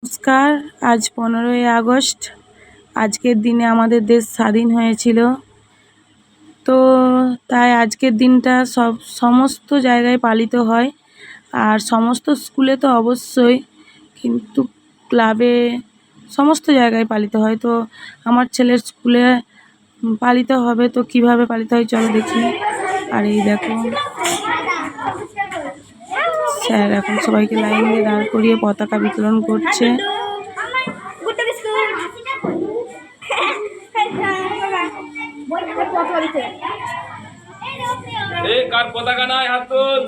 নমস্কার। আজ 15ই আগস্ট। আজকের দিনে আমাদের দেশ স্বাধীন হয়েছিল। তো তাই আজকের দিনটা সমস্ত জায়গায় পালিত হয়, আর সমস্ত স্কুলে তো অবশ্যই, কিন্তু ক্লাবে সমস্ত জায়গায় পালিত হয়। তো আমার ছেলের স্কুলে পালিত হবে, তো কিভাবে পালিত হয় চলো দেখি। আর এই দেখো স্যার এখন সবাইকে লাইন দিয়ে দাঁড় করিয়ে পতাকা বিতরণ করছে। কার পতাকা নাই হাত তুল।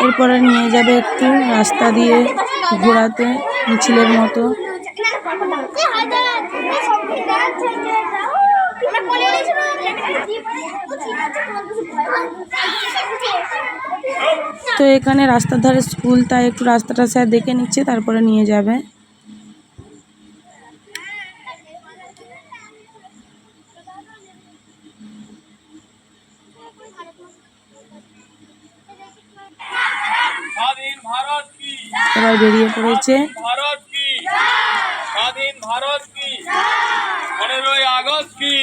এরপরে নিয়ে যাবে একটু রাস্তা দিয়ে ঘোরাতে মিছিলের মতো। তো এখানে রাস্তার ধারে স্কুল, তাই একটু রাস্তাটা স্যার দেখে নিচ্ছে, তারপরে নিয়ে যাবে। এবার বেরিয়ে পড়েছে। ভারত কি স্বাধীন, ভারত কি 15ই আগস্ট কি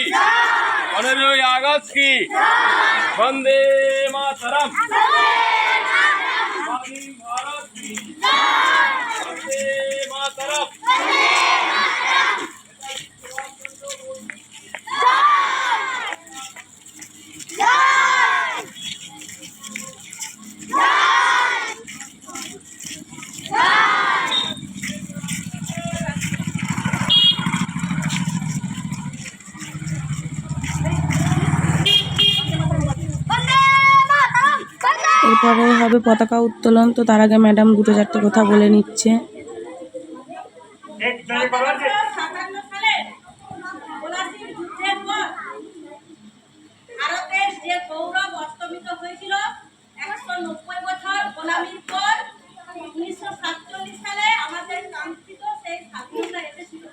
15ই আগস্ট কি বন্দে মাতরম। স্বাধীন ভারত কি বন্দে মাতরম। এরপরে হবে পতাকা উত্তোলন। তো তার আগে ম্যাডাম দুটো চারটে কথা বলে নিচ্ছে। ভারতের যে গৌরব অস্তমিত হয়েছিল 190 বছর গোলামির পর 1947 সালে আমাদের কাঙ্ক্ষিত সেই স্বাধীনতা এসেছিল।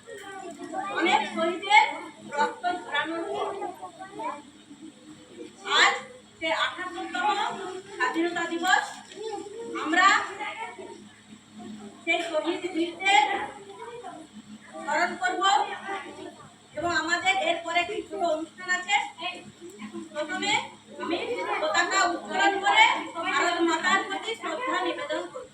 অনেক শহীদের রক্ত ঝরানোর পর আজ সে 78তম স্বাধীনতা দিবস। আমরা সেই শহীদ বীরদের স্মরণ করব এবং আমাদের এরপরে একটি ছোট অনুষ্ঠান আছে। প্রথমে আমি পতাকা উত্তোলন করে ভারত মাতার প্রতি শ্রদ্ধা নিবেদন করব।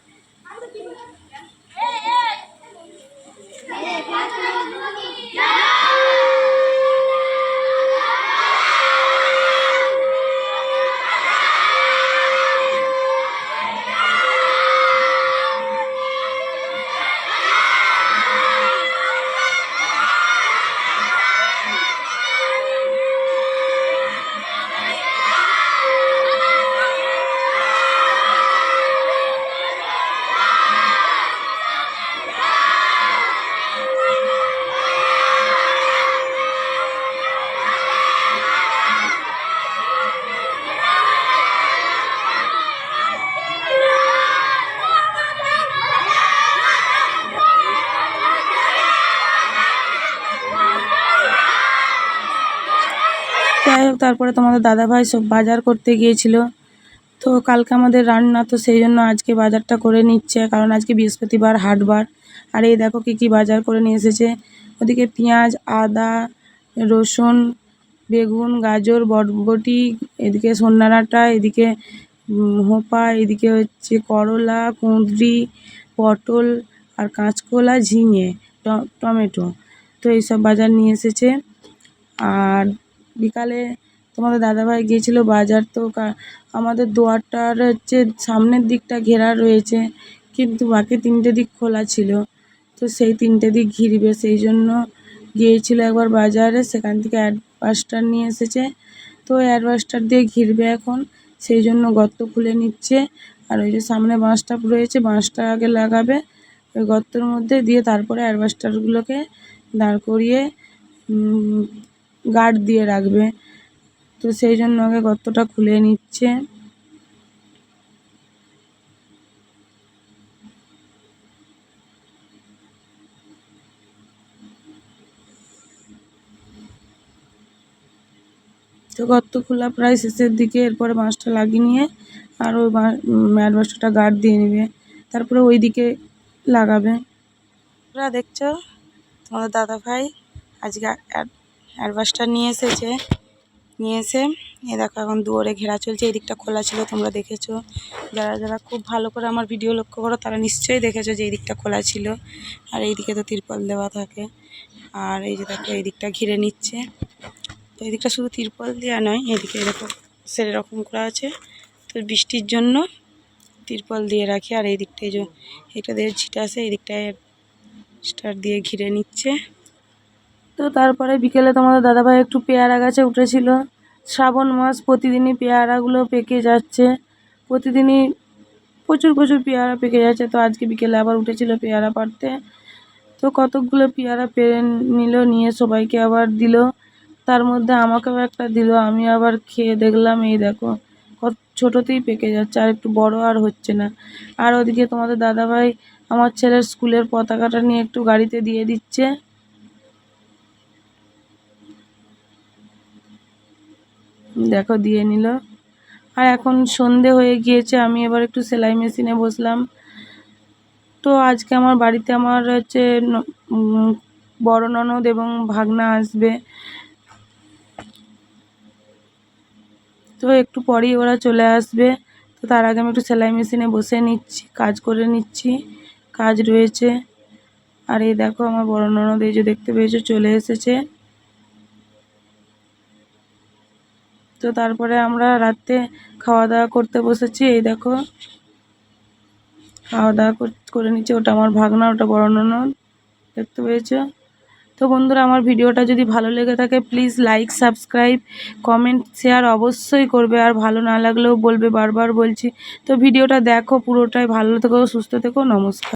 যাই হোক, তারপরে তোমাদের দাদাভাই সব বাজার করতে গিয়েছিল। তো কালকে আমাদের রান্না, তো সেই জন্য আজকে বাজারটা করে নিচ্ছে, কারণ আজকে বৃহস্পতিবার, হাটবার। আর এই দেখো কী কী বাজার করে নিয়ে এসেছে। ওদিকে পেঁয়াজ, আদা, রসুন, বেগুন, গাজর, বরবটি, এদিকে সন্নাডাঁটা, এদিকে হোপা, এদিকে হচ্ছে করলা, কুঁদরি, পটল, আর কাঁচকলা, ঝিঙে, টমেটো। তো এইসব বাজার নিয়ে এসেছে। আর বিকালে তোমাদের দাদাভাই গিয়েছিল বাজার। তো আমাদের দুয়ারটার হচ্ছে সামনের দিকটা ঘেরা রয়েছে, কিন্তু বাকি 3টে দিক খোলা ছিল। তো সেই 3টে দিক ঘিরবে, সেই জন্য গিয়েছিল একবার বাজারে, সেখান থেকে অ্যাডভাস্টার নিয়ে এসেছে। তো অ্যাডভাস্টার দিয়ে ঘিরবে এখন, সেই জন্য গর্ত খুলে নিচ্ছে। আর ওই যে সামনে বাঁশটা রয়েছে, বাঁশটা আগে লাগাবে ওই গর্তের মধ্যে, দিয়ে তারপরে অ্যাডভাস্টারগুলোকে দাঁড় করিয়ে গার্ড দিয়ে রাখবে। তো সেই জন্য আগে গর্তটা খুলে নিচ্ছে। তো গর্ত খোলা প্রায় শেষের দিকে, এরপরে বাঁশটা লাগিয়ে নিয়ে আর ওই ম্যাট বাঁশটা গার্ড দিয়ে নেবে, তারপরে ওই দিকে লাগাবে। তোমরা দেখছো তোমাদের দাদা ভাই আজকে অ্যাডভাসটা নিয়ে এসেছে, নিয়ে এসে এ দেখো এখন দুয়ারে ঘেরা চলছে। এই দিকটা খোলা ছিল, তোমরা দেখেছো। যারা যারা খুব ভালো করে আমার ভিডিও লক্ষ্য করো তারা নিশ্চয়ই দেখেছো যে এই দিকটা খোলা ছিল, আর এই দিকে তো তিরপল দেওয়া থাকে। আর এই যে দেখো এই দিকটা ঘিরে নিচ্ছে। তো এই দিকটা শুধু তিরপল দেওয়া নয়, এদিকে দেখো সেরকম করা আছে, তো বৃষ্টির জন্য তিরপল দিয়ে রাখি। আর এই দিকটায় যে এটা দিয়ে ছিটা আছে, এই দিকটায় স্টার দিয়ে ঘিরে নিচ্ছে। তো তারপরে বিকেলে তোমাদের দাদাভাই একটু পেয়ারা গাছে উঠেছিল। শ্রাবণ মাস, প্রতিদিনই পেয়ারাগুলো পেকে যাচ্ছে, প্রতিদিনই প্রচুর প্রচুর পেয়ারা পেকে যাচ্ছে। তো আজকে বিকেলে আবার উঠেছিল পেয়ারা পাড়তে, তো কতকগুলো পেয়ারা পেরে নিল, নিয়ে সবাইকে আবার দিল, তার মধ্যে আমাকেও একটা দিল। আমি আবার খেয়ে দেখলাম, এই দেখো কত ছোটোতেই পেকে যাচ্ছে, আর একটু বড় আর হচ্ছে না। আর ওদিকে তোমাদের দাদাভাই আমার ছেলের স্কুলের পতাকাটা নিয়ে একটু গাড়িতে দিয়ে দিচ্ছে। দেখো দিয়ে নিল। আর এখন সন্ধে হয়ে গিয়েছে, আমি এবার একটু সেলাই মেশিনে বসলাম। তো আজকে আমার বাড়িতে আমার হচ্ছে বড় ননদ এবং ভাগনা আসবে, তো একটু পরেই ওরা চলে আসবে। তো তার আগে আমি একটু সেলাই মেশিনে বসে নিচ্ছি, কাজ করে নিচ্ছি, কাজ রয়েছে। আর এই দেখো আমার বড় ননদ, এই যে দেখতে পেয়েছো চলে এসেছে। তো তারপরে আমরা রাতে খাওয়া দাওয়া করতে বসেছি। এই দেখো খাওয়া দাওয়া করে নিচ্ছে, ওটা আমার ভাগনা, ওটা বড় ননদ, দেখতে পেয়েছো। তো বন্ধুরা, আমার ভিডিওটা যদি ভালো লেগে থাকে please like, subscribe, comment, share অবশ্যই করবে। আর ভালো না লাগলেও বলবে, বারবার বলছি। তো ভিডিওটা দেখো পুরোটাই, ভালো থেকো, সুস্থ থেকো, নমস্কার।